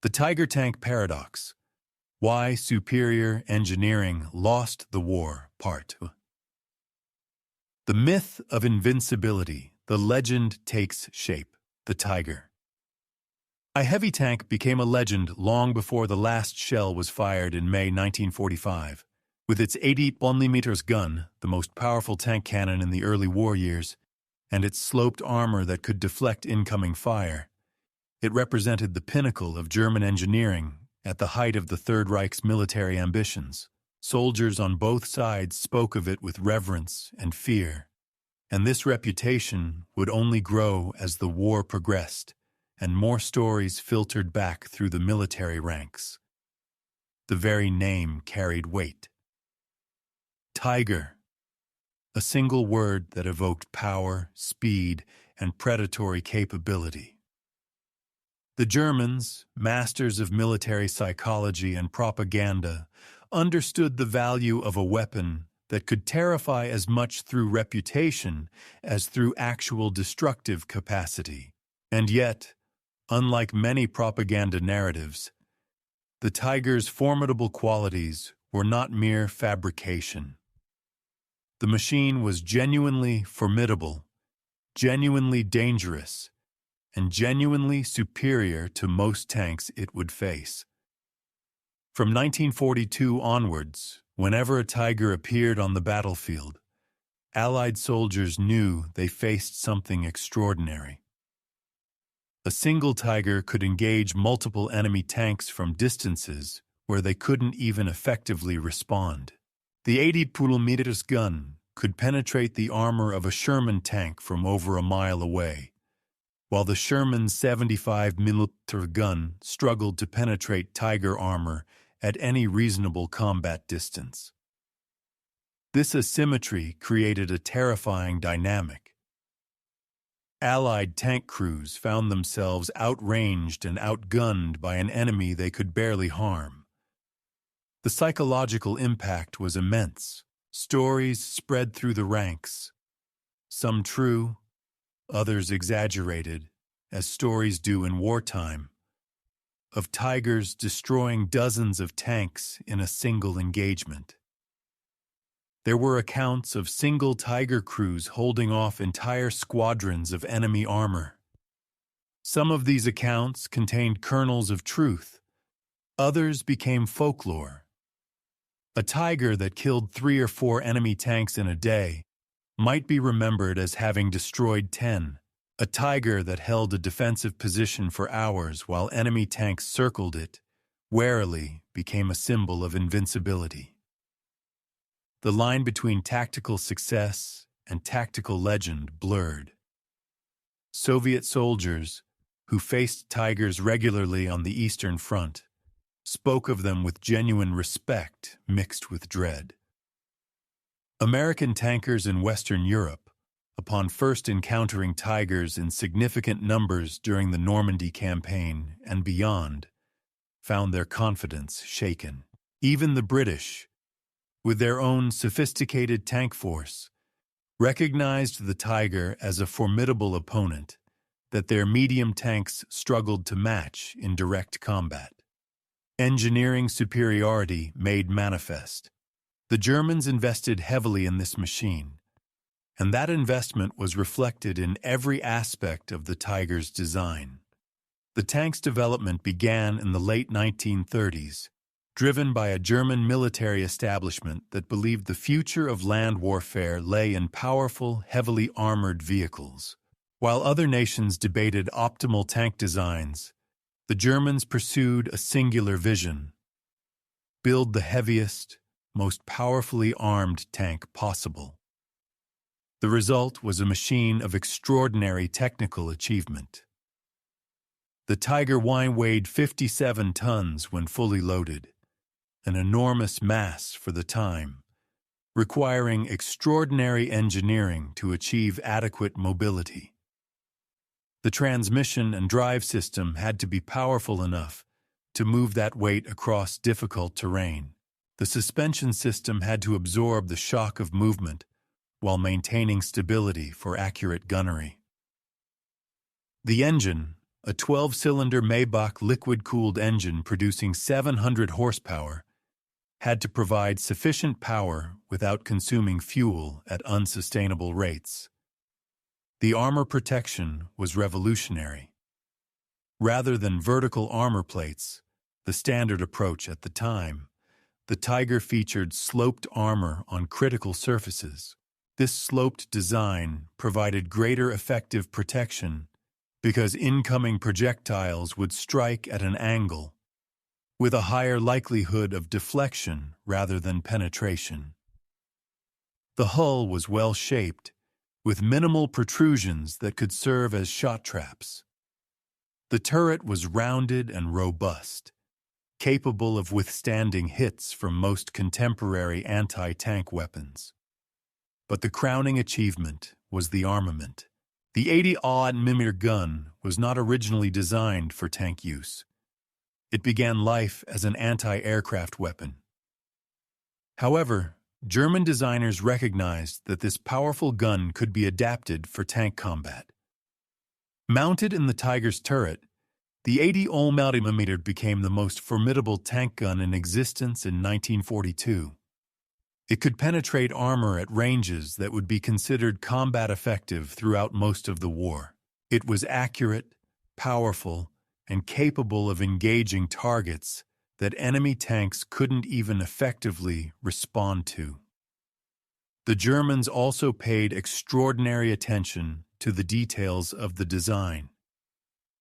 The Tiger Tank Paradox. Why Superior Engineering Lost the War, Part 2. The myth of invincibility, the legend takes shape. The Tiger. A heavy tank became a legend long before the last shell was fired in May 1945. With its 80mm gun, the most powerful tank cannon in the early war years, and its sloped armor that could deflect incoming fire, it represented the pinnacle of German engineering at the height of the Third Reich's military ambitions. Soldiers on both sides spoke of it with reverence and fear, and this reputation would only grow as the war progressed and more stories filtered back through the military ranks. The very name carried weight. Tiger, a single word that evoked power, speed, and predatory capability. The Germans, masters of military psychology and propaganda, understood the value of a weapon that could terrify as much through reputation as through actual destructive capacity. And yet, unlike many propaganda narratives, the Tiger's formidable qualities were not mere fabrication. The machine was genuinely formidable, genuinely dangerous, and genuinely superior to most tanks it would face. From 1942 onwards, whenever a Tiger appeared on the battlefield, Allied soldiers knew they faced something extraordinary. A single Tiger could engage multiple enemy tanks from distances where they couldn't even effectively respond. The 80mm gun could penetrate the armor of a Sherman tank from over a mile away, while the Sherman's 75mm gun struggled to penetrate Tiger armor at any reasonable combat distance. This asymmetry created a terrifying dynamic. Allied tank crews found themselves outranged and outgunned by an enemy they could barely harm. The psychological impact was immense. Stories spread through the ranks, some true, others exaggerated, as stories do in wartime, of Tigers destroying dozens of tanks in a single engagement. There were accounts of single Tiger crews holding off entire squadrons of enemy armor. Some of these accounts contained kernels of truth. Others became folklore. A Tiger that killed 3 or 4 enemy tanks in a day might be remembered as having destroyed 10. A Tiger that held a defensive position for hours while enemy tanks circled it, warily became a symbol of invincibility. The line between tactical success and tactical legend blurred. Soviet soldiers, who faced Tigers regularly on the Eastern Front, spoke of them with genuine respect mixed with dread. American tankers in Western Europe, upon first encountering Tigers in significant numbers during the Normandy campaign and beyond, found their confidence shaken. Even the British, with their own sophisticated tank force, recognized the Tiger as a formidable opponent that their medium tanks struggled to match in direct combat. Engineering superiority made manifest. The Germans invested heavily in this machine, and that investment was reflected in every aspect of the Tiger's design. The tank's development began in the late 1930s, driven by a German military establishment that believed the future of land warfare lay in powerful, heavily armored vehicles. While other nations debated optimal tank designs, the Germans pursued a singular vision: build the heaviest, most powerfully armed tank possible. The result was a machine of extraordinary technical achievement. The Tiger I weighed 57 tons when fully loaded, an enormous mass for the time, requiring extraordinary engineering to achieve adequate mobility. The transmission and drive system had to be powerful enough to move that weight across difficult terrain. The suspension system had to absorb the shock of movement while maintaining stability for accurate gunnery. The engine, a 12-cylinder Maybach liquid-cooled engine producing 700 horsepower, had to provide sufficient power without consuming fuel at unsustainable rates. The armor protection was revolutionary. Rather than vertical armor plates, the standard approach at the time, the Tiger featured sloped armor on critical surfaces. This sloped design provided greater effective protection because incoming projectiles would strike at an angle, with a higher likelihood of deflection rather than penetration. The hull was well-shaped, with minimal protrusions that could serve as shot traps. The turret was rounded and robust, capable of withstanding hits from most contemporary anti-tank weapons. But the crowning achievement was the armament. The 80-mm gun was not originally designed for tank use. It began life as an anti-aircraft weapon. However, German designers recognized that this powerful gun could be adapted for tank combat. Mounted in the Tiger's turret, the 80-mm became the most formidable tank gun in existence in 1942. It could penetrate armor at ranges that would be considered combat effective throughout most of the war. It was accurate, powerful, and capable of engaging targets that enemy tanks couldn't even effectively respond to. The Germans also paid extraordinary attention to the details of the design.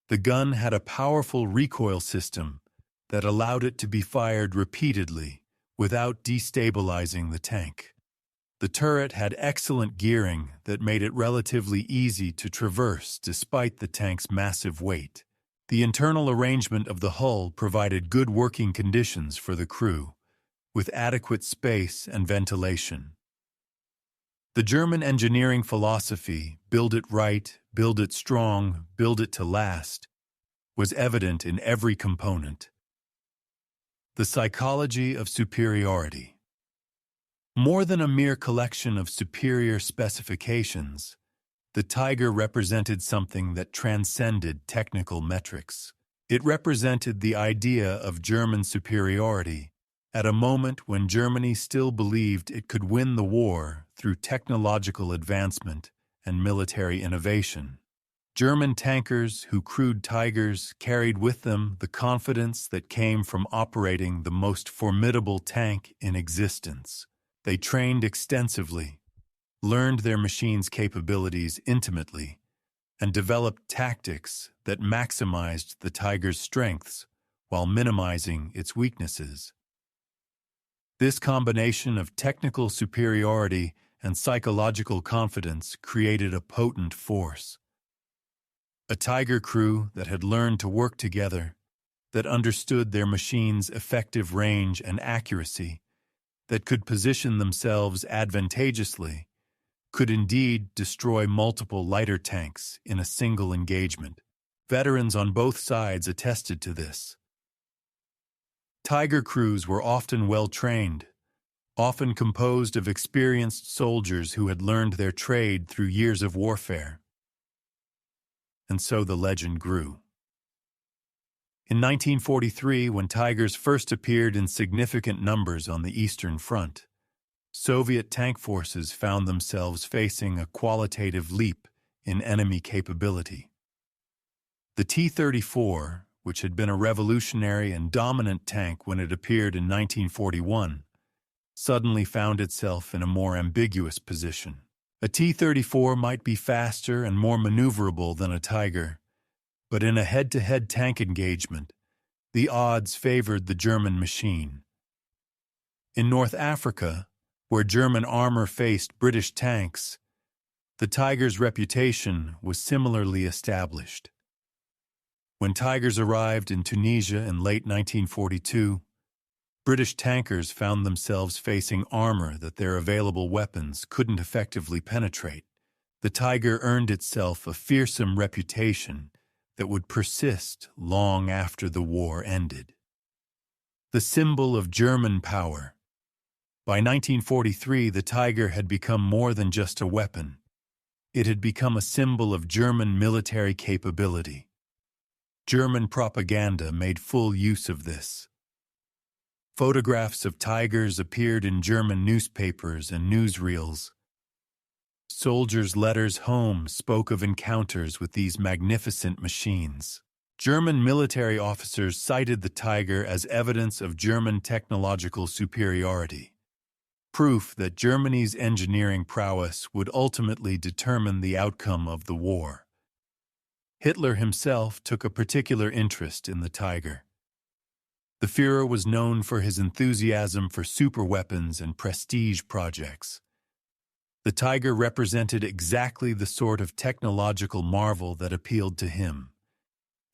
The gun had a powerful recoil system that allowed it to be fired repeatedly without destabilizing the tank. The turret had excellent gearing that made it relatively easy to traverse despite the tank's massive weight. The internal arrangement of the hull provided good working conditions for the crew, with adequate space and ventilation. The German engineering philosophy, build it right, build it strong, build it to last, was evident in every component. The psychology of superiority. More than a mere collection of superior specifications, the Tiger represented something that transcended technical metrics. It represented the idea of German superiority at a moment when Germany still believed it could win the war through technological advancement and military innovation. German tankers who crewed Tigers carried with them the confidence that came from operating the most formidable tank in existence. They trained extensively, learned their machine's capabilities intimately, and developed tactics that maximized the Tiger's strengths while minimizing its weaknesses. This combination of technical superiority and psychological confidence created a potent force. A Tiger crew that had learned to work together, that understood their machine's effective range and accuracy, that could position themselves advantageously, could indeed destroy multiple lighter tanks in a single engagement. Veterans on both sides attested to this. Tiger crews were often well-trained, often composed of experienced soldiers who had learned their trade through years of warfare. And so the legend grew. In 1943, when Tigers first appeared in significant numbers on the Eastern Front, Soviet tank forces found themselves facing a qualitative leap in enemy capability. The T-34, which had been a revolutionary and dominant tank when it appeared in 1941, suddenly found itself in a more ambiguous position. A T-34 might be faster and more maneuverable than a Tiger, but in a head-to-head tank engagement, the odds favored the German machine. In North Africa, where German armor faced British tanks, the Tiger's reputation was similarly established. When Tigers arrived in Tunisia in late 1942, British tankers found themselves facing armor that their available weapons couldn't effectively penetrate. The Tiger earned itself a fearsome reputation that would persist long after the war ended. The symbol of German power. By 1943, the Tiger had become more than just a weapon. It had become a symbol of German military capability. German propaganda made full use of this. Photographs of tigers appeared in German newspapers and newsreels. Soldiers' letters home spoke of encounters with these magnificent machines. German military officers cited the Tiger as evidence of German technological superiority, proof that Germany's engineering prowess would ultimately determine the outcome of the war. Hitler himself took a particular interest in the Tiger. The Führer was known for his enthusiasm for superweapons and prestige projects. The Tiger represented exactly the sort of technological marvel that appealed to him: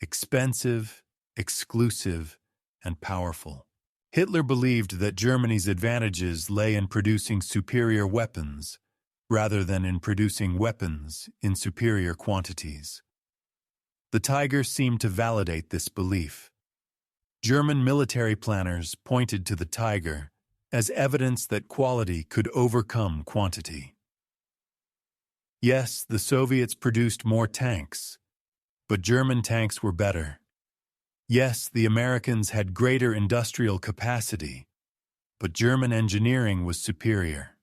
expensive, exclusive, and powerful. Hitler believed that Germany's advantages lay in producing superior weapons, rather than in producing weapons in superior quantities. The Tiger seemed to validate this belief. German military planners pointed to the Tiger as evidence that quality could overcome quantity. Yes, the Soviets produced more tanks, but German tanks were better. Yes, the Americans had greater industrial capacity, but German engineering was superior.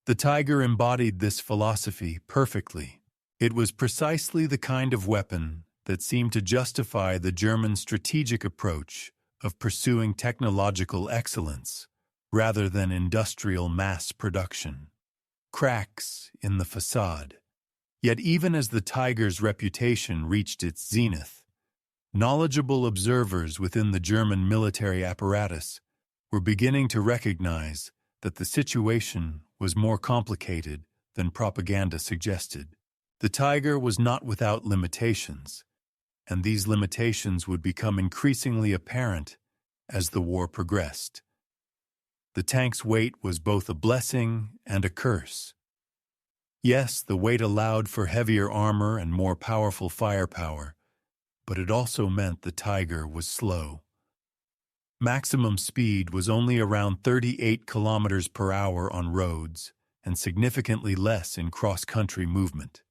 The Tiger embodied this philosophy perfectly. It was precisely the kind of weapon that seemed to justify the German strategic approach of pursuing technological excellence rather than industrial mass production. Cracks in the facade. Yet even as the Tiger's reputation reached its zenith, knowledgeable observers within the German military apparatus were beginning to recognize that the situation was more complicated than propaganda suggested. The Tiger was not without limitations, and these limitations would become increasingly apparent as the war progressed. The tank's weight was both a blessing and a curse. Yes, the weight allowed for heavier armor and more powerful firepower, but it also meant the Tiger was slow. Maximum speed was only around 38 kilometers per hour on roads and significantly less in cross-country movement.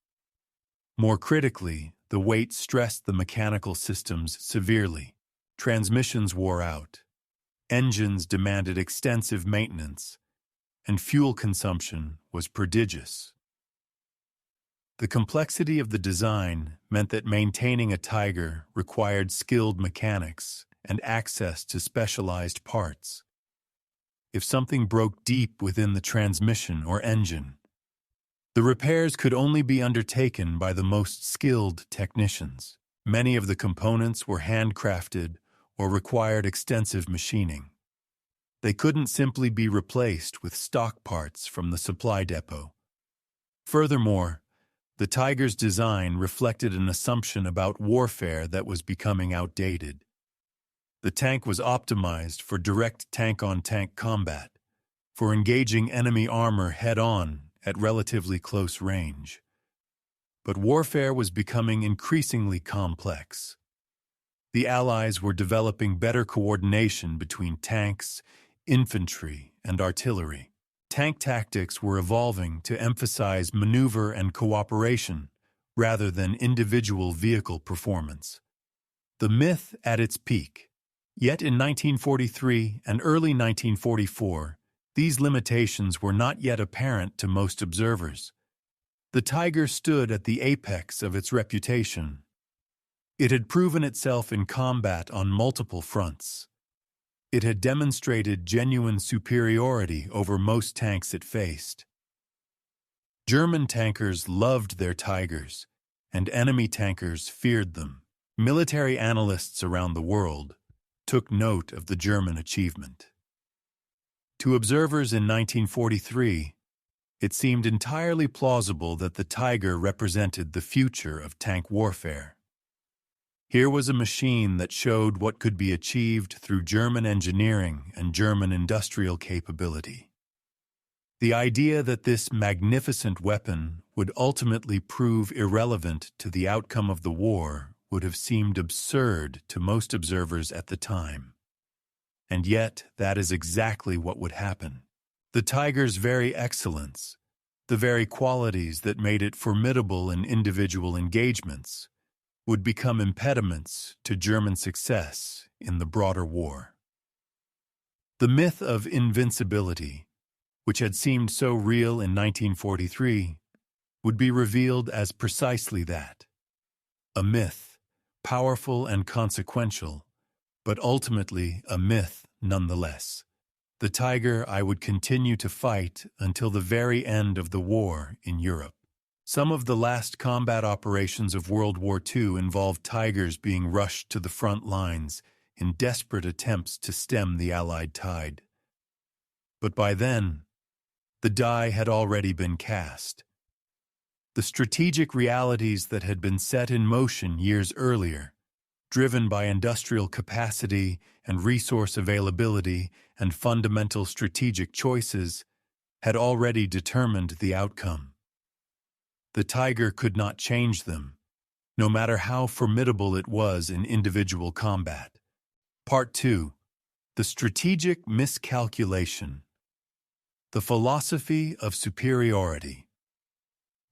More critically, the weight stressed the mechanical systems severely. Transmissions wore out. Engines demanded extensive maintenance, and fuel consumption was prodigious. The complexity of the design meant that maintaining a Tiger required skilled mechanics and access to specialized parts. If something broke deep within the transmission or engine, the repairs could only be undertaken by the most skilled technicians. Many of the components were handcrafted or required extensive machining. They couldn't simply be replaced with stock parts from the supply depot. Furthermore, the Tiger's design reflected an assumption about warfare that was becoming outdated. The tank was optimized for direct tank-on-tank combat, for engaging enemy armor head-on at relatively close range. But warfare was becoming increasingly complex. The Allies were developing better coordination between tanks, infantry, and artillery. Tank tactics were evolving to emphasize maneuver and cooperation rather than individual vehicle performance. The myth at its peak. Yet in 1943 and early 1944, these limitations were not yet apparent to most observers. The Tiger stood at the apex of its reputation. It had proven itself in combat on multiple fronts. It had demonstrated genuine superiority over most tanks it faced. German tankers loved their Tigers, and enemy tankers feared them. Military analysts around the world took note of the German achievement. To observers in 1943, it seemed entirely plausible that the Tiger represented the future of tank warfare. Here was a machine that showed what could be achieved through German engineering and German industrial capability. The idea that this magnificent weapon would ultimately prove irrelevant to the outcome of the war would have seemed absurd to most observers at the time. And yet, that is exactly what would happen. The Tiger's very excellence, the very qualities that made it formidable in individual engagements, would become impediments to German success in the broader war. The myth of invincibility, which had seemed so real in 1943, would be revealed as precisely that. A myth, powerful and consequential, but ultimately a myth nonetheless. The tiger I would continue to fight until the very end of the war in Europe. Some of the last combat operations of World War II involved tigers being rushed to the front lines in desperate attempts to stem the Allied tide. But by then, the die had already been cast. The strategic realities that had been set in motion years earlier, driven by industrial capacity and resource availability and fundamental strategic choices, had already determined the outcome. The tiger could not change them, no matter how formidable it was in individual combat. Part 2. The Strategic Miscalculation. The Philosophy of Superiority.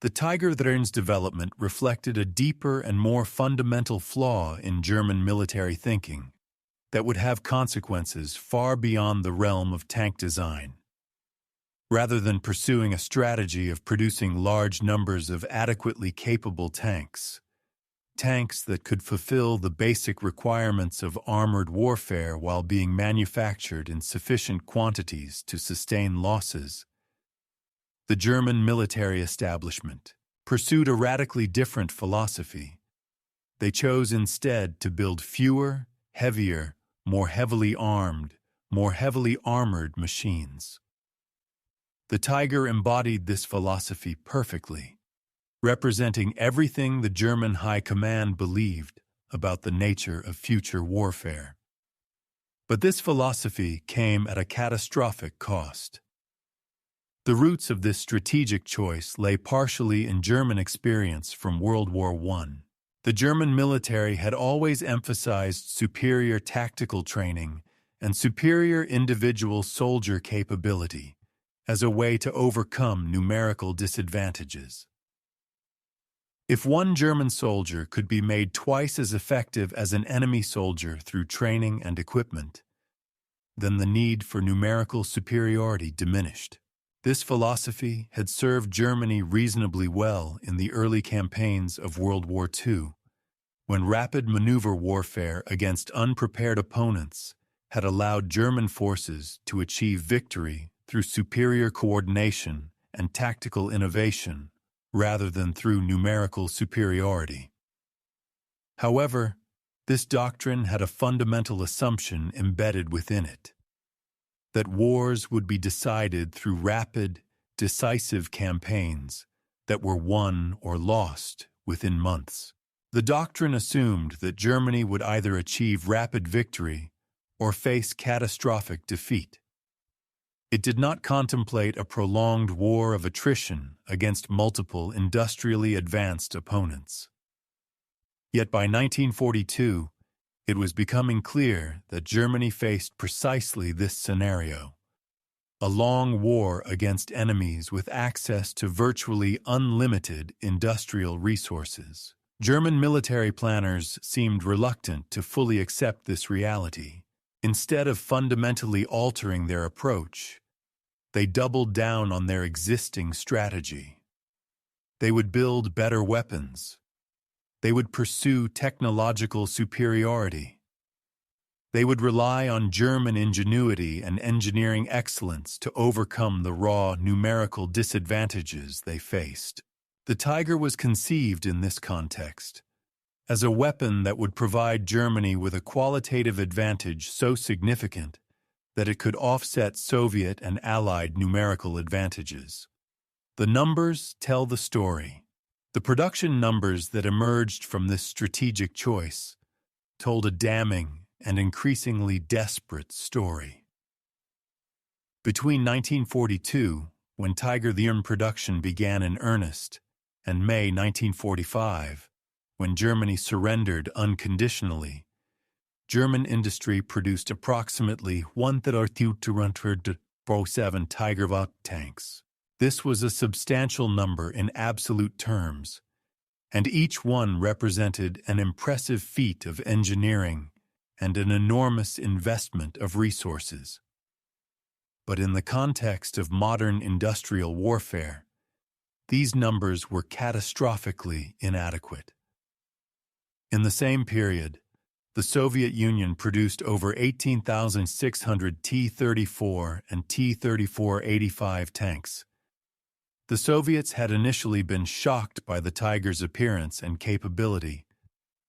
The Tiger's development reflected a deeper and more fundamental flaw in German military thinking that would have consequences far beyond the realm of tank design. Rather than pursuing a strategy of producing large numbers of adequately capable tanks that could fulfill the basic requirements of armored warfare while being manufactured in sufficient quantities to sustain losses, the German military establishment pursued a radically different philosophy. They chose instead to build fewer, heavier, more heavily armed, more heavily armored machines. The Tiger embodied this philosophy perfectly, representing everything the German High Command believed about the nature of future warfare. But this philosophy came at a catastrophic cost. The roots of this strategic choice lay partially in German experience from World War I. The German military had always emphasized superior tactical training and superior individual soldier capability as a way to overcome numerical disadvantages. If one German soldier could be made twice as effective as an enemy soldier through training and equipment, then the need for numerical superiority diminished. This philosophy had served Germany reasonably well in the early campaigns of World War II, when rapid maneuver warfare against unprepared opponents had allowed German forces to achieve victory through superior coordination and tactical innovation rather than through numerical superiority. However, this doctrine had a fundamental assumption embedded within it: that wars would be decided through rapid, decisive campaigns that were won or lost within months. The doctrine assumed that Germany would either achieve rapid victory or face catastrophic defeat. It did not contemplate a prolonged war of attrition against multiple industrially advanced opponents. Yet by 1942, it was becoming clear that Germany faced precisely this scenario: a long war against enemies with access to virtually unlimited industrial resources. German military planners seemed reluctant to fully accept this reality. Instead of fundamentally altering their approach, they doubled down on their existing strategy. They would build better weapons. They would pursue technological superiority. They would rely on German ingenuity and engineering excellence to overcome the raw numerical disadvantages they faced. The Tiger was conceived in this context as a weapon that would provide Germany with a qualitative advantage so significant that it could offset Soviet and Allied numerical advantages. The numbers tell the story. The production numbers that emerged from this strategic choice told a damning and increasingly desperate story. Between 1942, when Tiger the production began in earnest, and May 1945, when Germany surrendered unconditionally, German industry produced approximately 1,207 Tiger tanks. This was a substantial number in absolute terms, and each one represented an impressive feat of engineering and an enormous investment of resources. But in the context of modern industrial warfare, these numbers were catastrophically inadequate. In the same period, the Soviet Union produced over 18,600 T-34 and T-34-85 tanks. The Soviets had initially been shocked by the Tiger's appearance and capability,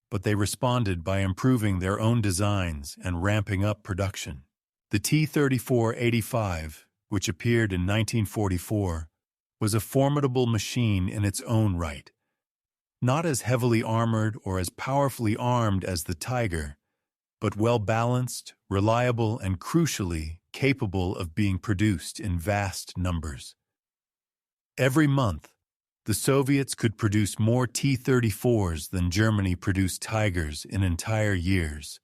but they responded by improving their own designs and ramping up production. The T-34-85, which appeared in 1944, was a formidable machine in its own right. Not as heavily armored or as powerfully armed as the Tiger, but well-balanced, reliable, and crucially capable of being produced in vast numbers. Every month, the Soviets could produce more T-34s than Germany produced Tigers in entire years.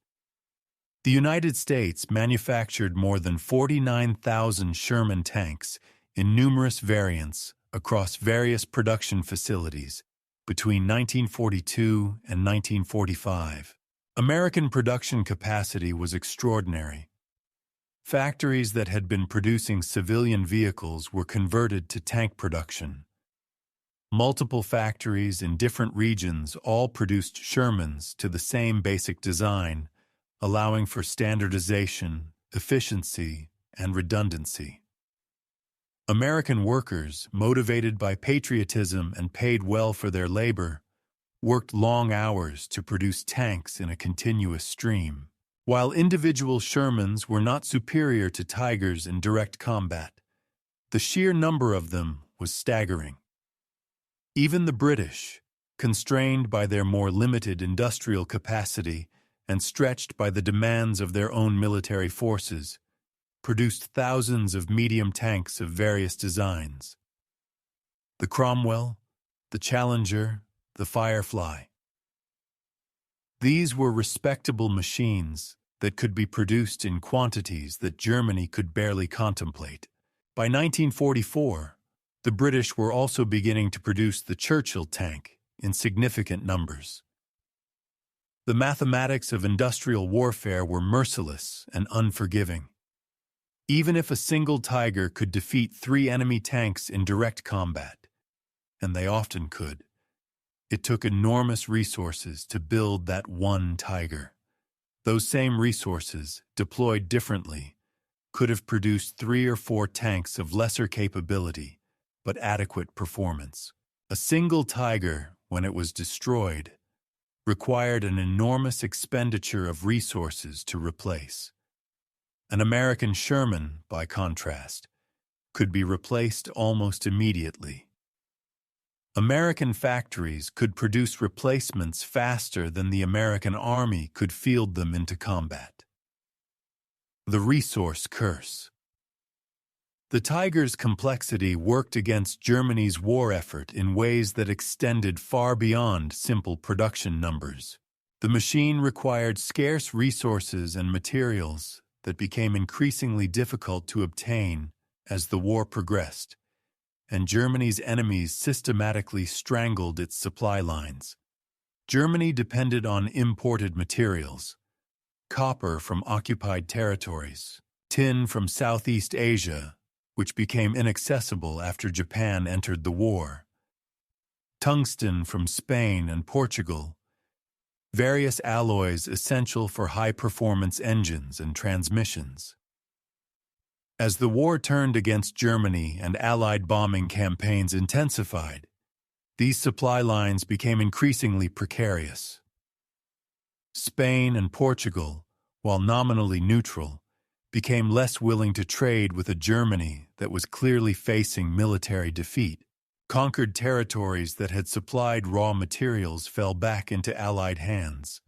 The United States manufactured more than 49,000 Sherman tanks in numerous variants across various production facilities between 1942 and 1945. American production capacity was extraordinary. Factories that had been producing civilian vehicles were converted to tank production. Multiple factories in different regions all produced Shermans to the same basic design, allowing for standardization, efficiency, and redundancy. American workers, motivated by patriotism and paid well for their labor, worked long hours to produce tanks in a continuous stream. While individual Shermans were not superior to Tigers in direct combat, the sheer number of them was staggering. Even the British, constrained by their more limited industrial capacity and stretched by the demands of their own military forces, produced thousands of medium tanks of various designs. The Cromwell, the Challenger, the Firefly. These were respectable machines that could be produced in quantities that Germany could barely contemplate. By 1944, the British were also beginning to produce the Churchill tank in significant numbers. The mathematics of industrial warfare were merciless and unforgiving. Even if a single Tiger could defeat 3 enemy tanks in direct combat, and they often could, it took enormous resources to build that one Tiger. Those same resources, deployed differently, could have produced 3 or 4 tanks of lesser capability, but adequate performance. A single Tiger, when it was destroyed, required an enormous expenditure of resources to replace. An American Sherman, by contrast, could be replaced almost immediately. American factories could produce replacements faster than the American Army could field them into combat. The resource curse. The Tiger's complexity worked against Germany's war effort in ways that extended far beyond simple production numbers. The machine required scarce resources and materials that became increasingly difficult to obtain as the war progressed, and Germany's enemies systematically strangled its supply lines. Germany depended on imported materials: copper from occupied territories, tin from Southeast Asia, which became inaccessible after Japan entered the war, tungsten from Spain and Portugal, various alloys essential for high-performance engines and transmissions. As the war turned against Germany and Allied bombing campaigns intensified, these supply lines became increasingly precarious. Spain and Portugal, while nominally neutral, became less willing to trade with a Germany that was clearly facing military defeat. Conquered territories that had supplied raw materials fell back into Allied hands.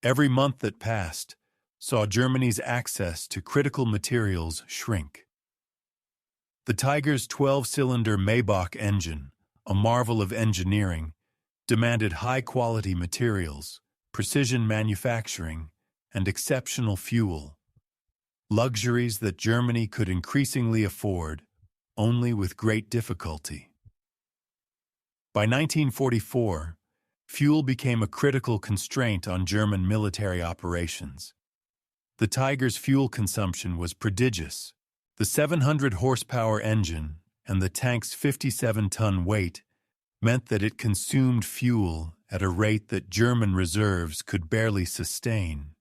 Every month that passed saw Germany's access to critical materials shrink. The Tiger's 12-cylinder Maybach engine, a marvel of engineering, demanded high-quality materials, precision manufacturing, and exceptional fuel, luxuries that Germany could increasingly afford only with great difficulty. By 1944, fuel became a critical constraint on German military operations. The Tiger's fuel consumption was prodigious. The 700-horsepower engine and the tank's 57-ton weight meant that it consumed fuel at a rate that German reserves could barely sustain.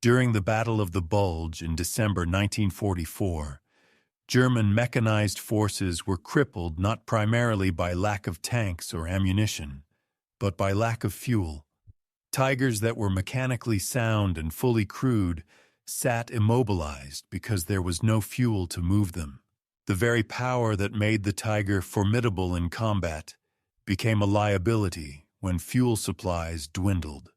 During the Battle of the Bulge in December 1944, German mechanized forces were crippled not primarily by lack of tanks or ammunition, but by lack of fuel. Tigers that were mechanically sound and fully crewed sat immobilized because there was no fuel to move them. The very power that made the Tiger formidable in combat became a liability when fuel supplies dwindled.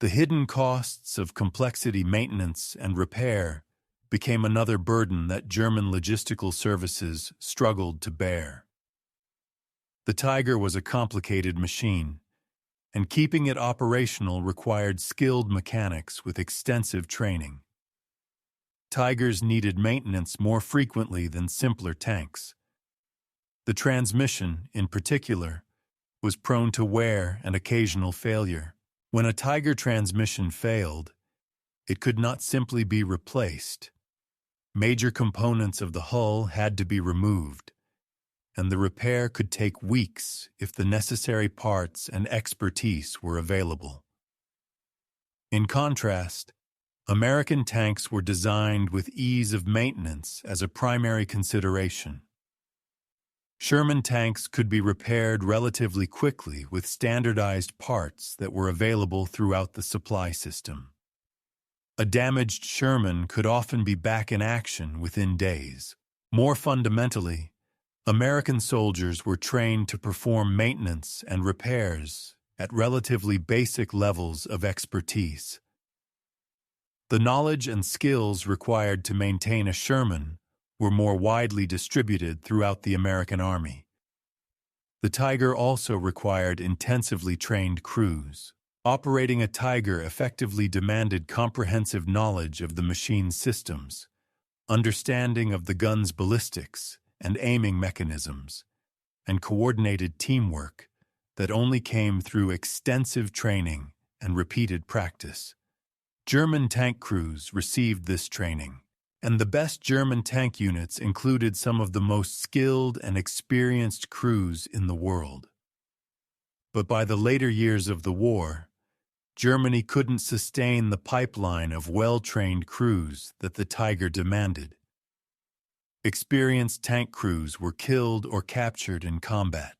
The hidden costs of complexity maintenance and repair became another burden that German logistical services struggled to bear. The Tiger was a complicated machine, and keeping it operational required skilled mechanics with extensive training. Tigers needed maintenance more frequently than simpler tanks. The transmission, in particular, was prone to wear and occasional failure. When a Tiger transmission failed, it could not simply be replaced. Major components of the hull had to be removed, and the repair could take weeks if the necessary parts and expertise were available. In contrast, American tanks were designed with ease of maintenance as a primary consideration. Sherman tanks could be repaired relatively quickly with standardized parts that were available throughout the supply system. A damaged Sherman could often be back in action within days. More fundamentally, American soldiers were trained to perform maintenance and repairs at relatively basic levels of expertise. The knowledge and skills required to maintain a Sherman were more widely distributed throughout the American Army. The Tiger also required intensively trained crews. Operating a Tiger effectively demanded comprehensive knowledge of the machine's systems, understanding of the gun's ballistics and aiming mechanisms, and coordinated teamwork that only came through extensive training and repeated practice. German tank crews received this training, and the best German tank units included some of the most skilled and experienced crews in the world. But by the later years of the war, Germany couldn't sustain the pipeline of well-trained crews that the Tiger demanded. Experienced tank crews were killed or captured in combat.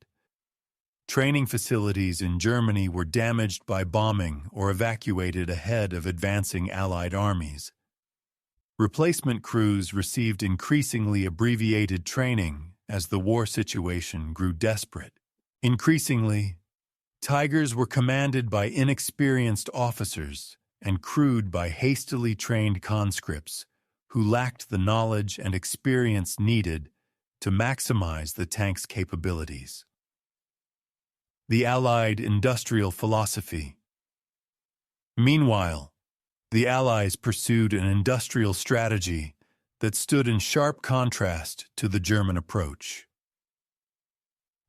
Training facilities in Germany were damaged by bombing or evacuated ahead of advancing Allied armies. Replacement crews received increasingly abbreviated training as the war situation grew desperate. Increasingly, Tigers were commanded by inexperienced officers and crewed by hastily trained conscripts who lacked the knowledge and experience needed to maximize the tank's capabilities. The Allied industrial philosophy. Meanwhile, the Allies pursued an industrial strategy that stood in sharp contrast to the German approach.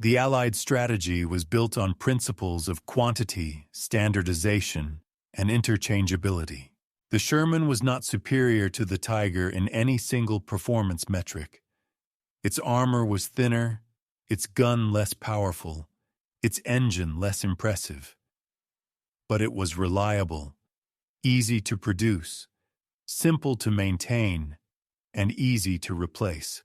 The Allied strategy was built on principles of quantity, standardization, and interchangeability. The Sherman was not superior to the Tiger in any single performance metric. Its armor was thinner, its gun less powerful, its engine less impressive. But it was reliable, easy to produce, simple to maintain, and easy to replace.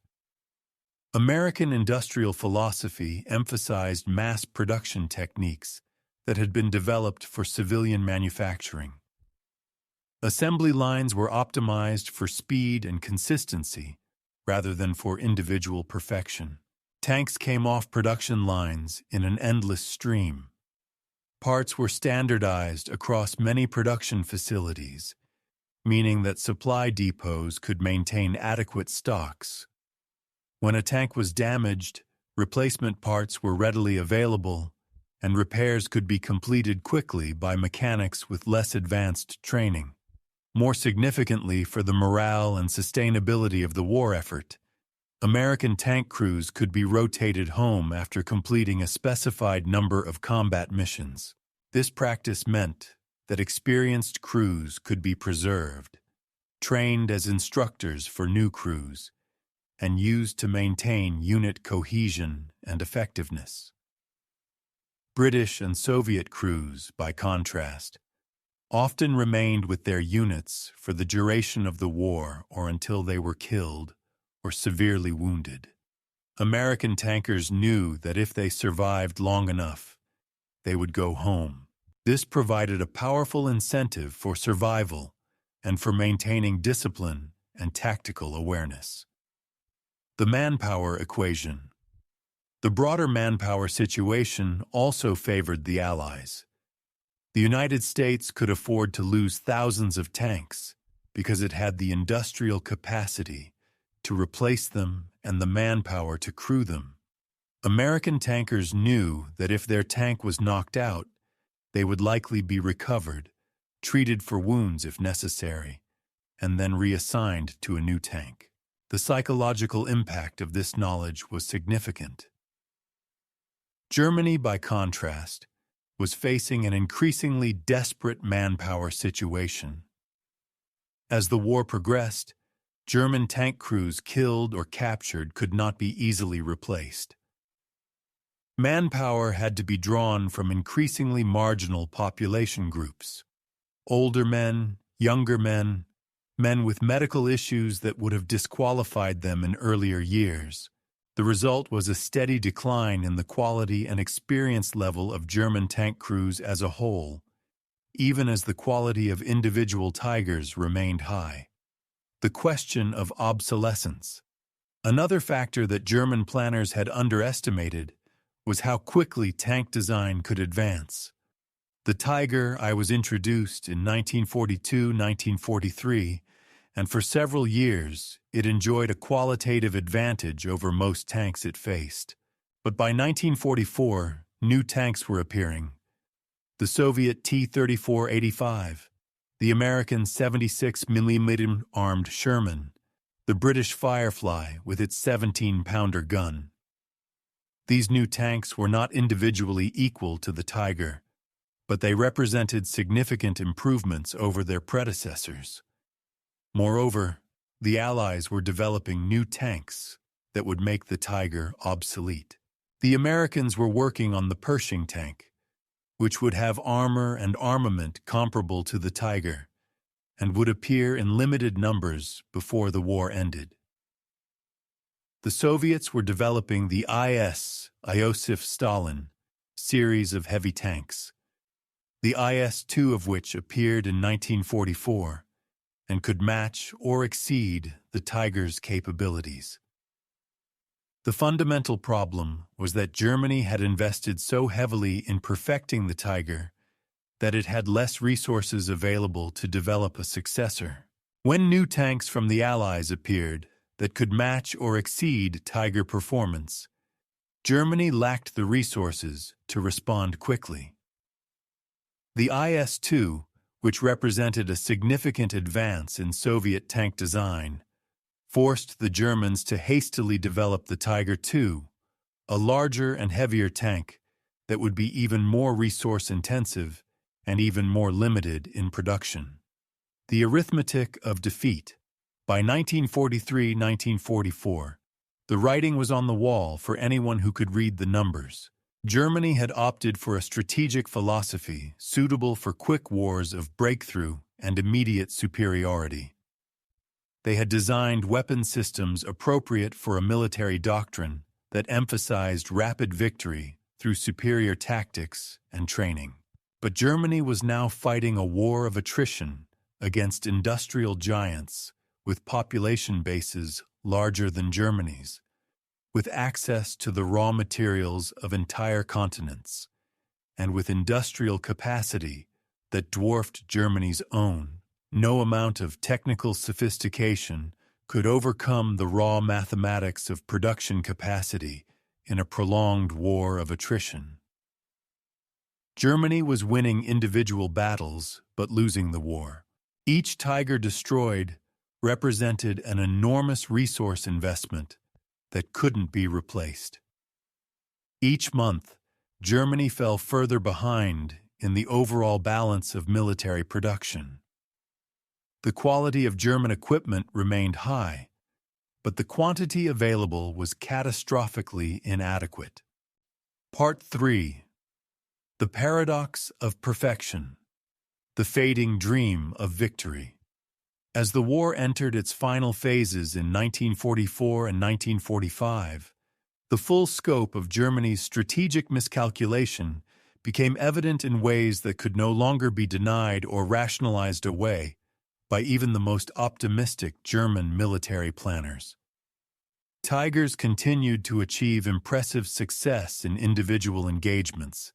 American industrial philosophy emphasized mass production techniques that had been developed for civilian manufacturing. Assembly lines were optimized for speed and consistency rather than for individual perfection. Tanks came off production lines in an endless stream. Parts were standardized across many production facilities, meaning that supply depots could maintain adequate stocks. When a tank was damaged, replacement parts were readily available, and repairs could be completed quickly by mechanics with less advanced training. More significantly for the morale and sustainability of the war effort, American tank crews could be rotated home after completing a specified number of combat missions. This practice meant that experienced crews could be preserved, trained as instructors for new crews, and used to maintain unit cohesion and effectiveness. British and Soviet crews, by contrast, often remained with their units for the duration of the war or until they were killed or severely wounded. American tankers knew that if they survived long enough, they would go home. This provided a powerful incentive for survival and for maintaining discipline and tactical awareness. The manpower equation. The broader manpower situation also favored the Allies. The United States could afford to lose thousands of tanks because it had the industrial capacity to replace them and the manpower to crew them. American tankers knew that if their tank was knocked out, they would likely be recovered, treated for wounds if necessary, and then reassigned to a new tank. The psychological impact of this knowledge was significant. Germany, by contrast, was facing an increasingly desperate manpower situation. As the war progressed, German tank crews killed or captured could not be easily replaced. Manpower had to be drawn from increasingly marginal population groups: older men, younger men, men with medical issues that would have disqualified them in earlier years. The result was a steady decline in the quality and experience level of German tank crews as a whole, even as the quality of individual Tigers remained high. The question of obsolescence. Another factor that German planners had underestimated was how quickly tank design could advance. The Tiger I was introduced in 1942-1943, and for several years it enjoyed a qualitative advantage over most tanks it faced. But by 1944, new tanks were appearing. The Soviet T-34-85, the American 76mm armed Sherman, the British Firefly with its 17-pounder gun. These new tanks were not individually equal to the Tiger, but they represented significant improvements over their predecessors. Moreover, the Allies were developing new tanks that would make the Tiger obsolete. The Americans were working on the Pershing tank, which would have armor and armament comparable to the Tiger, and would appear in limited numbers before the war ended. The Soviets were developing the Iosif Stalin series of heavy tanks, the IS-2 of which appeared in 1944 and could match or exceed the Tiger's capabilities. The fundamental problem was that Germany had invested so heavily in perfecting the Tiger that it had less resources available to develop a successor. When new tanks from the Allies appeared that could match or exceed Tiger performance, Germany lacked the resources to respond quickly. The IS-2, which represented a significant advance in Soviet tank design, forced the Germans to hastily develop the Tiger II, a larger and heavier tank that would be even more resource-intensive and even more limited in production. The arithmetic of defeat. By 1943-1944, the writing was on the wall for anyone who could read the numbers. Germany had opted for a strategic philosophy suitable for quick wars of breakthrough and immediate superiority. They had designed weapon systems appropriate for a military doctrine that emphasized rapid victory through superior tactics and training. But Germany was now fighting a war of attrition against industrial giants with population bases larger than Germany's, with access to the raw materials of entire continents, and with industrial capacity that dwarfed Germany's own. No amount of technical sophistication could overcome the raw mathematics of production capacity in a prolonged war of attrition. Germany was winning individual battles, but losing the war. Each Tiger destroyed represented an enormous resource investment that couldn't be replaced. Each month, Germany fell further behind in the overall balance of military production. The quality of German equipment remained high, but the quantity available was catastrophically inadequate. Part 3. The Paradox of Perfection. The Fading Dream of Victory. As the war entered its final phases in 1944 and 1945, the full scope of Germany's strategic miscalculation became evident in ways that could no longer be denied or rationalized away by even the most optimistic German military planners. Tigers continued to achieve impressive success in individual engagements,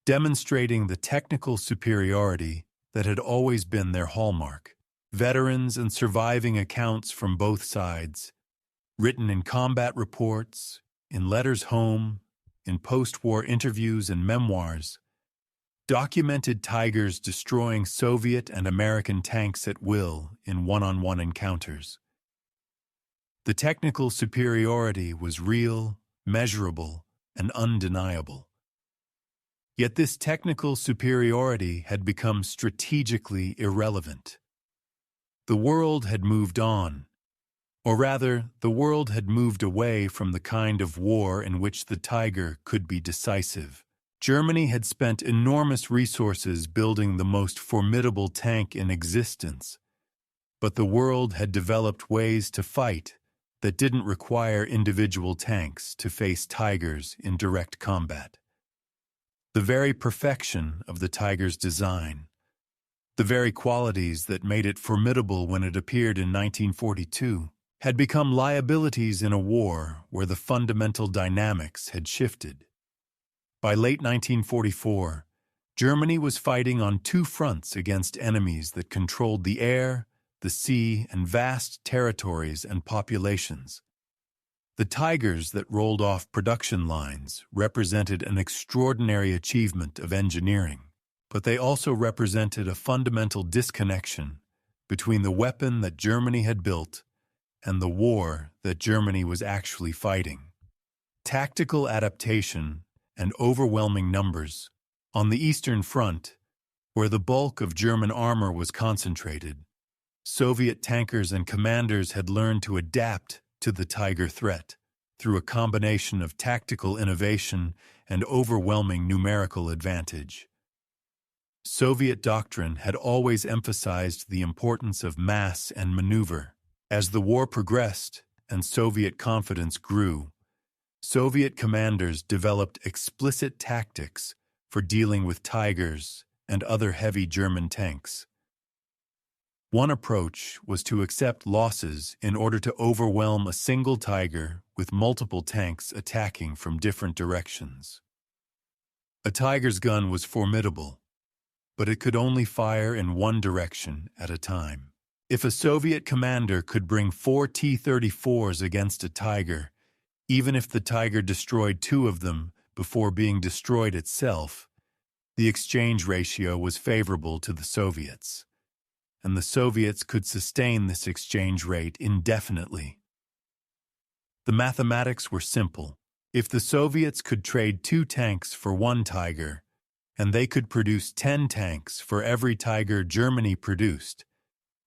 demonstrating the technical superiority that had always been their hallmark. Veterans and surviving accounts from both sides, written in combat reports, in letters home, in post-war interviews and memoirs, documented Tigers destroying Soviet and American tanks at will in one-on-one encounters. The technical superiority was real, measurable, and undeniable. Yet this technical superiority had become strategically irrelevant. The world had moved on, or rather, the world had moved away from the kind of war in which the Tiger could be decisive. Germany had spent enormous resources building the most formidable tank in existence, but the world had developed ways to fight that didn't require individual tanks to face Tigers in direct combat. The very perfection of the Tiger's design, the very qualities that made it formidable when it appeared in 1942, had become liabilities in a war where the fundamental dynamics had shifted. By late 1944, Germany was fighting on two fronts against enemies that controlled the air, the sea, and vast territories and populations. The Tigers that rolled off production lines represented an extraordinary achievement of engineering, but they also represented a fundamental disconnection between the weapon that Germany had built and the war that Germany was actually fighting. Tactical adaptation and overwhelming numbers. On the Eastern Front, where the bulk of German armor was concentrated, Soviet tankers and commanders had learned to adapt to the Tiger threat through a combination of tactical innovation and overwhelming numerical advantage. Soviet doctrine had always emphasized the importance of mass and maneuver. As the war progressed and Soviet confidence grew, Soviet commanders developed explicit tactics for dealing with Tigers and other heavy German tanks. One approach was to accept losses in order to overwhelm a single Tiger with multiple tanks attacking from different directions. A Tiger's gun was formidable, but it could only fire in one direction at a time. If a Soviet commander could bring 4 T-34s against a Tiger, even if the Tiger destroyed 2 of them before being destroyed itself, the exchange ratio was favorable to the Soviets, and the Soviets could sustain this exchange rate indefinitely. The mathematics were simple. If the Soviets could trade 2 tanks for 1 Tiger, and they could produce 10 tanks for every Tiger Germany produced,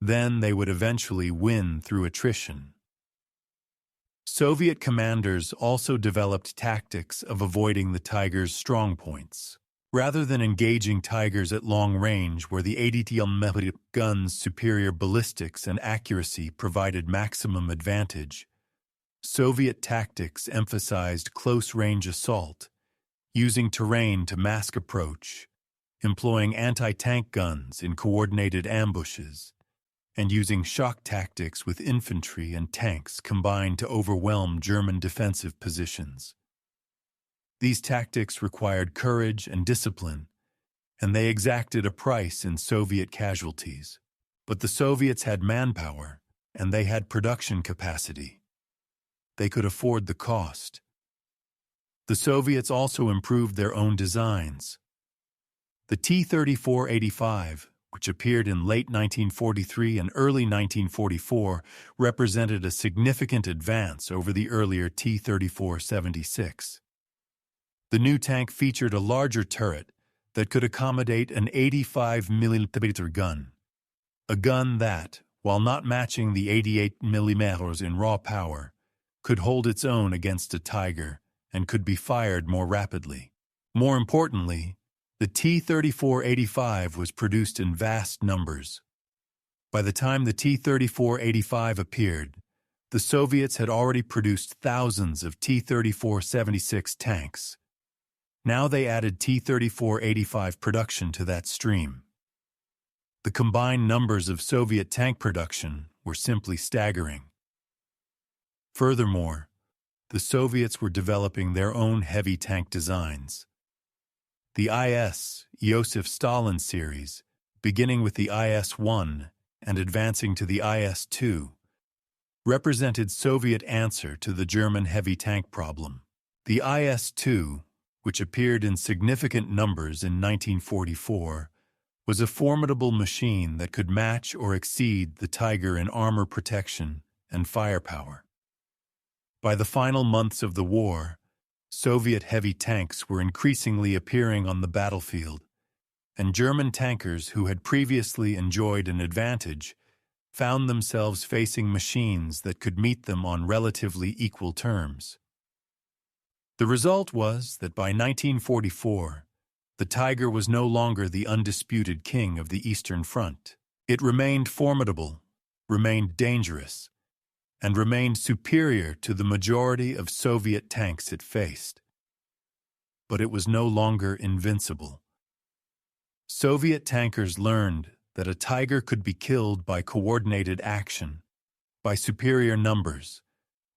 then they would eventually win through attrition. Soviet commanders also developed tactics of avoiding the Tiger's strong points. Rather than engaging Tigers at long range where the 80mm gun's superior ballistics and accuracy provided maximum advantage, Soviet tactics emphasized close-range assault, using terrain to mask approach, employing anti-tank guns in coordinated ambushes, and using shock tactics with infantry and tanks combined to overwhelm German defensive positions. These tactics required courage and discipline, and they exacted a price in Soviet casualties. But the Soviets had manpower, and they had production capacity. They could afford the cost. The Soviets also improved their own designs. The T-34-85, which appeared in late 1943 and early 1944, represented a significant advance over the earlier T-34-76. The new tank featured a larger turret that could accommodate an 85mm gun, a gun that, while not matching the 88mm in raw power, could hold its own against a Tiger and could be fired more rapidly. More importantly, the T-34-85 was produced in vast numbers. By the time the T-34-85 appeared, the Soviets had already produced thousands of T-34-76 tanks. Now they added T-34-85 production to that stream. The combined numbers of Soviet tank production were simply staggering. Furthermore, the Soviets were developing their own heavy tank designs. The IS, Joseph Stalin series, beginning with the IS-1 and advancing to the IS-2, represented Soviet answer to the German heavy tank problem. The IS-2, which appeared in significant numbers in 1944, was a formidable machine that could match or exceed the Tiger in armor protection and firepower. By the final months of the war, Soviet heavy tanks were increasingly appearing on the battlefield, and German tankers who had previously enjoyed an advantage found themselves facing machines that could meet them on relatively equal terms. The result was that by 1944, the Tiger was no longer the undisputed king of the Eastern Front. It remained formidable, remained dangerous, and remained superior to the majority of Soviet tanks it faced. But it was no longer invincible. Soviet tankers learned that a Tiger could be killed by coordinated action, by superior numbers,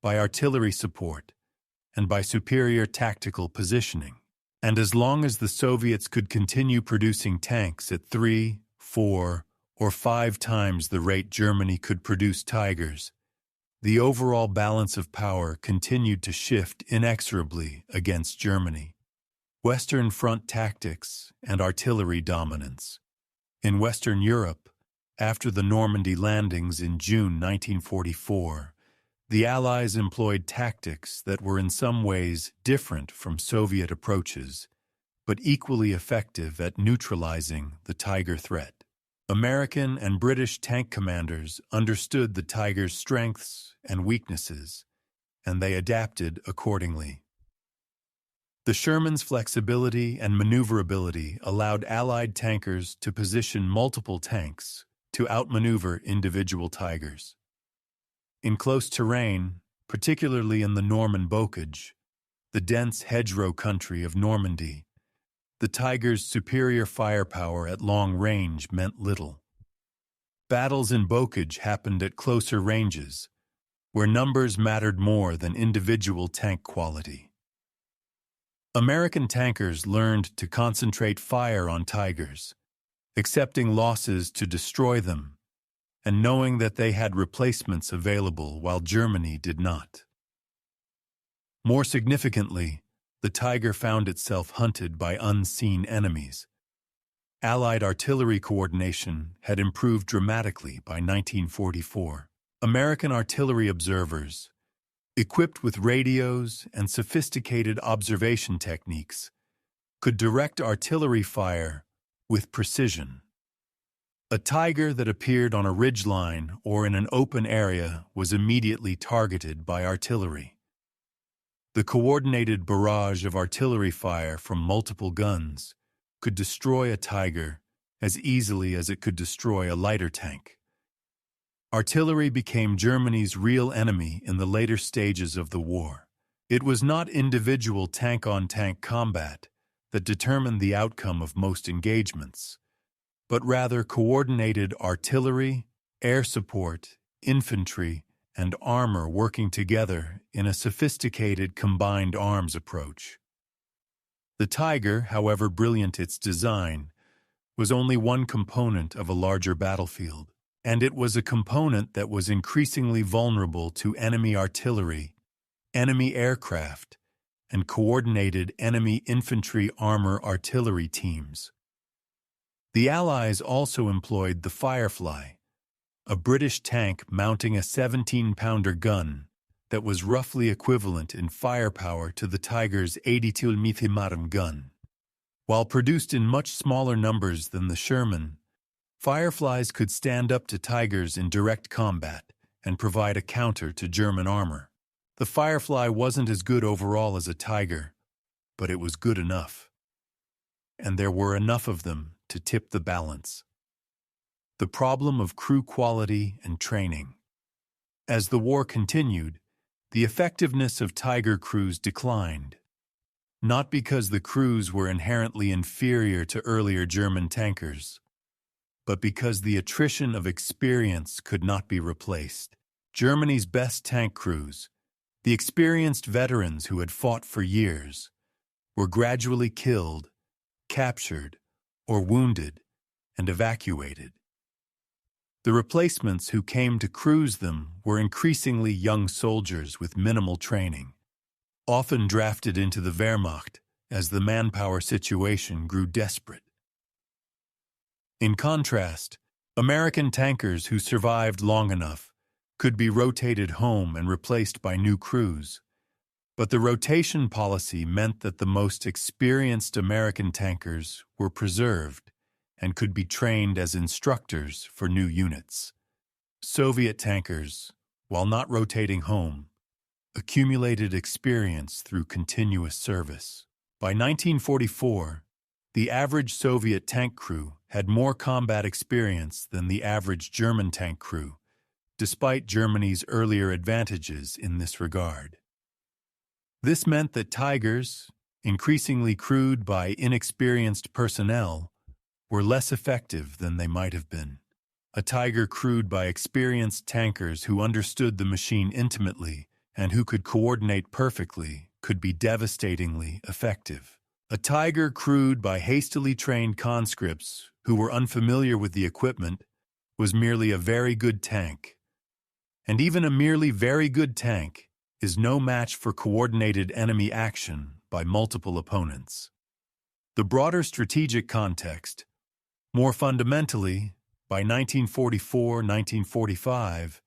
by artillery support, and by superior tactical positioning. And as long as the Soviets could continue producing tanks at 3, 4, or 5 times the rate Germany could produce Tigers, the overall balance of power continued to shift inexorably against Germany. Western Front tactics and artillery dominance. In Western Europe, after the Normandy landings in June 1944, the Allies employed tactics that were in some ways different from Soviet approaches, but equally effective at neutralizing the Tiger threat. American and British tank commanders understood the Tiger's strengths and weaknesses, and they adapted accordingly. The Sherman's flexibility and maneuverability allowed Allied tankers to position multiple tanks to outmaneuver individual Tigers. In close terrain, particularly in the Norman Bocage, the dense hedgerow country of Normandy, the Tiger's superior firepower at long range meant little. Battles in Bocage happened at closer ranges, where numbers mattered more than individual tank quality. American tankers learned to concentrate fire on Tigers, accepting losses to destroy them, and knowing that they had replacements available while Germany did not. More significantly, the Tiger found itself hunted by unseen enemies. Allied artillery coordination had improved dramatically by 1944. American artillery observers, equipped with radios and sophisticated observation techniques, could direct artillery fire with precision. A Tiger that appeared on a ridgeline or in an open area was immediately targeted by artillery. The coordinated barrage of artillery fire from multiple guns could destroy a Tiger as easily as it could destroy a lighter tank. Artillery became Germany's real enemy in the later stages of the war. It was not individual tank-on-tank combat that determined the outcome of most engagements, but rather coordinated artillery, air support, infantry, and armor working together in a sophisticated combined arms approach. The Tiger, however brilliant its design, was only one component of a larger battlefield, and it was a component that was increasingly vulnerable to enemy artillery, enemy aircraft, and coordinated enemy infantry armor artillery teams. The Allies also employed the Firefly, a British tank mounting a 17-pounder gun that was roughly equivalent in firepower to the Tiger's 82 mm gun. While produced in much smaller numbers than the Sherman, Fireflies could stand up to Tigers in direct combat and provide a counter to German armor. The Firefly wasn't as good overall as a Tiger, but it was good enough. And there were enough of them to tip the balance. The problem of crew quality and training. As the war continued, the effectiveness of Tiger crews declined. Not because the crews were inherently inferior to earlier German tankers, but because the attrition of experience could not be replaced. Germany's best tank crews, the experienced veterans who had fought for years, were gradually killed, captured, or wounded, and evacuated. The replacements who came to cruise them were increasingly young soldiers with minimal training, often drafted into the Wehrmacht as the manpower situation grew desperate. In contrast, American tankers who survived long enough could be rotated home and replaced by new crews, but the rotation policy meant that the most experienced American tankers were preserved and could be trained as instructors for new units. Soviet tankers, while not rotating home, accumulated experience through continuous service. By 1944, the average Soviet tank crew had more combat experience than the average German tank crew, despite Germany's earlier advantages in this regard. This meant that Tigers, increasingly crewed by inexperienced personnel, were less effective than they might have been. A Tiger crewed by experienced tankers who understood the machine intimately and who could coordinate perfectly could be devastatingly effective. A Tiger crewed by hastily trained conscripts who were unfamiliar with the equipment was merely a very good tank. And even a merely very good tank is no match for coordinated enemy action by multiple opponents. The broader strategic context, more fundamentally, by 1944-1945,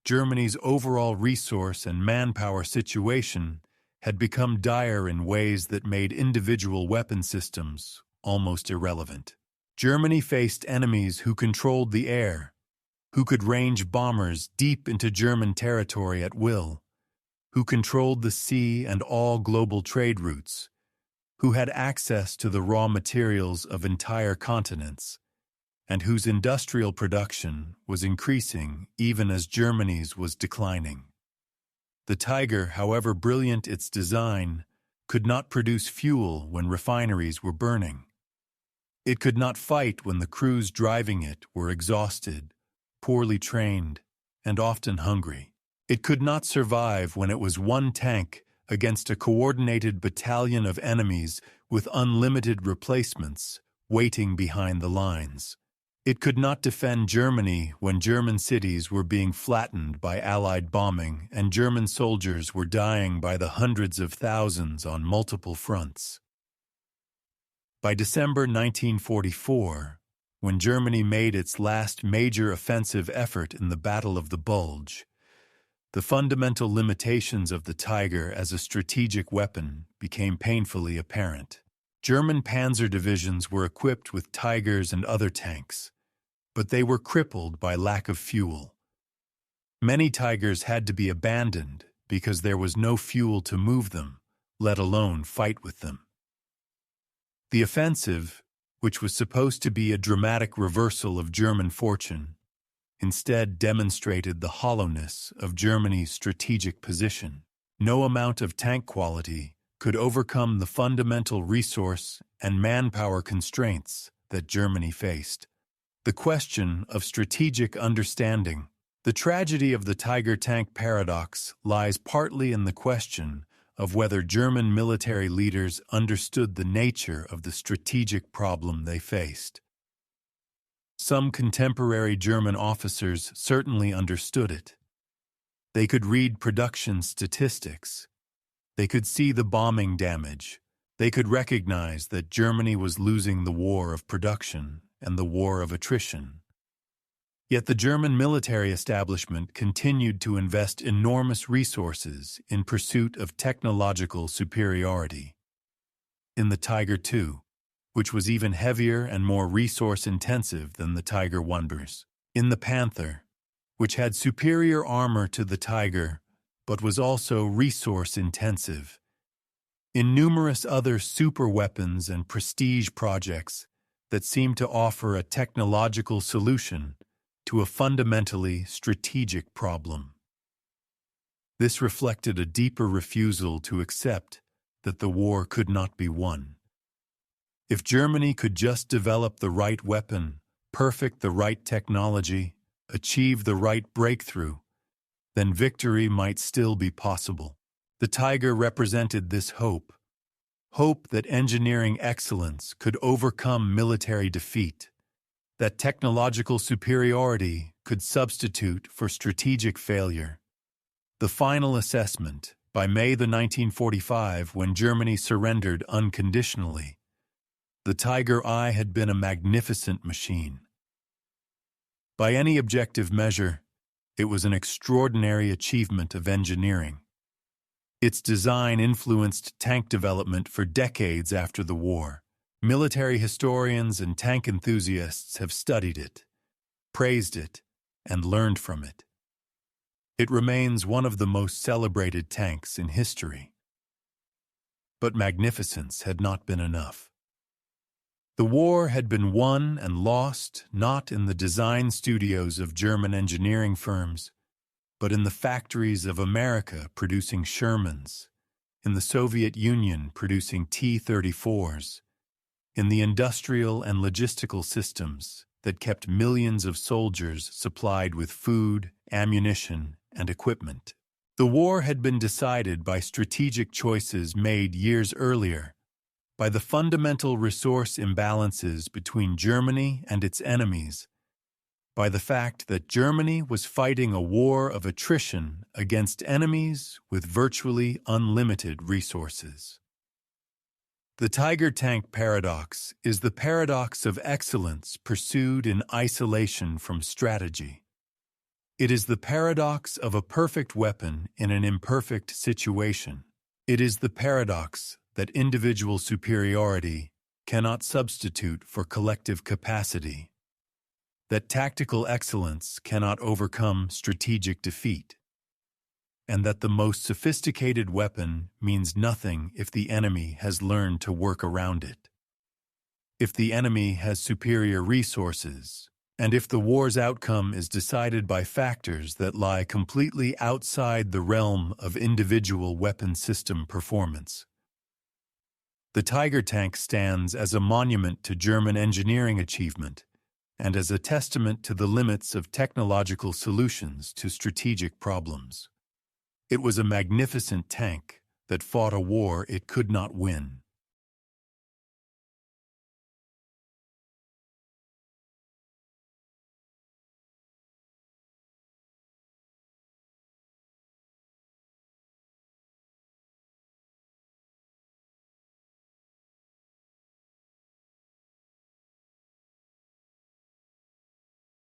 Germany's overall resource and manpower situation had become dire in ways that made individual weapon systems almost irrelevant. Germany faced enemies who controlled the air, who could range bombers deep into German territory at will, who controlled the sea and all global trade routes, who had access to the raw materials of entire continents, and whose industrial production was increasing even as Germany's was declining. The Tiger, however brilliant its design, could not produce fuel when refineries were burning. It could not fight when the crews driving it were exhausted, poorly trained, and often hungry. It could not survive when it was one tank against a coordinated battalion of enemies with unlimited replacements waiting behind the lines. It could not defend Germany when German cities were being flattened by Allied bombing and German soldiers were dying by the hundreds of thousands on multiple fronts. By December 1944, when Germany made its last major offensive effort in the Battle of the Bulge, the fundamental limitations of the Tiger as a strategic weapon became painfully apparent. German panzer divisions were equipped with Tigers and other tanks, but they were crippled by lack of fuel. Many Tigers had to be abandoned because there was no fuel to move them, let alone fight with them. The offensive, which was supposed to be a dramatic reversal of German fortune, instead demonstrated the hollowness of Germany's strategic position. No amount of tank quality could overcome the fundamental resource and manpower constraints that Germany faced. The question of strategic understanding. The tragedy of the Tiger tank paradox lies partly in the question of whether German military leaders understood the nature of the strategic problem they faced. Some contemporary German officers certainly understood it. They could read production statistics. They could see the bombing damage. They could recognize that Germany was losing the war of production and the war of attrition. Yet the German military establishment continued to invest enormous resources in pursuit of technological superiority. In the Tiger II, which was even heavier and more resource-intensive than the Tiger I's. In the Panther, which had superior armor to the Tiger, but was also resource-intensive. In numerous other superweapons and prestige projects that seemed to offer a technological solution to a fundamentally strategic problem. This reflected a deeper refusal to accept that the war could not be won. If Germany could just develop the right weapon, perfect the right technology, achieve the right breakthrough, then victory might still be possible. The Tiger represented this hope that engineering excellence could overcome military defeat, that technological superiority could substitute for strategic failure. The final assessment, by May 1945, when Germany surrendered unconditionally, the Tiger I had been a magnificent machine. By any objective measure, it was an extraordinary achievement of engineering. Its design influenced tank development for decades after the war. Military historians and tank enthusiasts have studied it, praised it, and learned from it. It remains one of the most celebrated tanks in history. But magnificence had not been enough. The war had been won and lost not in the design studios of German engineering firms, but in the factories of America producing Shermans, in the Soviet Union producing T-34s, in the industrial and logistical systems that kept millions of soldiers supplied with food, ammunition, and equipment. The war had been decided by strategic choices made years earlier, by the fundamental resource imbalances between Germany and its enemies, by the fact that Germany was fighting a war of attrition against enemies with virtually unlimited resources. The Tiger tank paradox is the paradox of excellence pursued in isolation from strategy. It is the paradox of a perfect weapon in an imperfect situation. It is the paradox that individual superiority cannot substitute for collective capacity, that tactical excellence cannot overcome strategic defeat, and that the most sophisticated weapon means nothing if the enemy has learned to work around it. If the enemy has superior resources, and if the war's outcome is decided by factors that lie completely outside the realm of individual weapon system performance. The Tiger tank stands as a monument to German engineering achievement and as a testament to the limits of technological solutions to strategic problems. It was a magnificent tank that fought a war it could not win.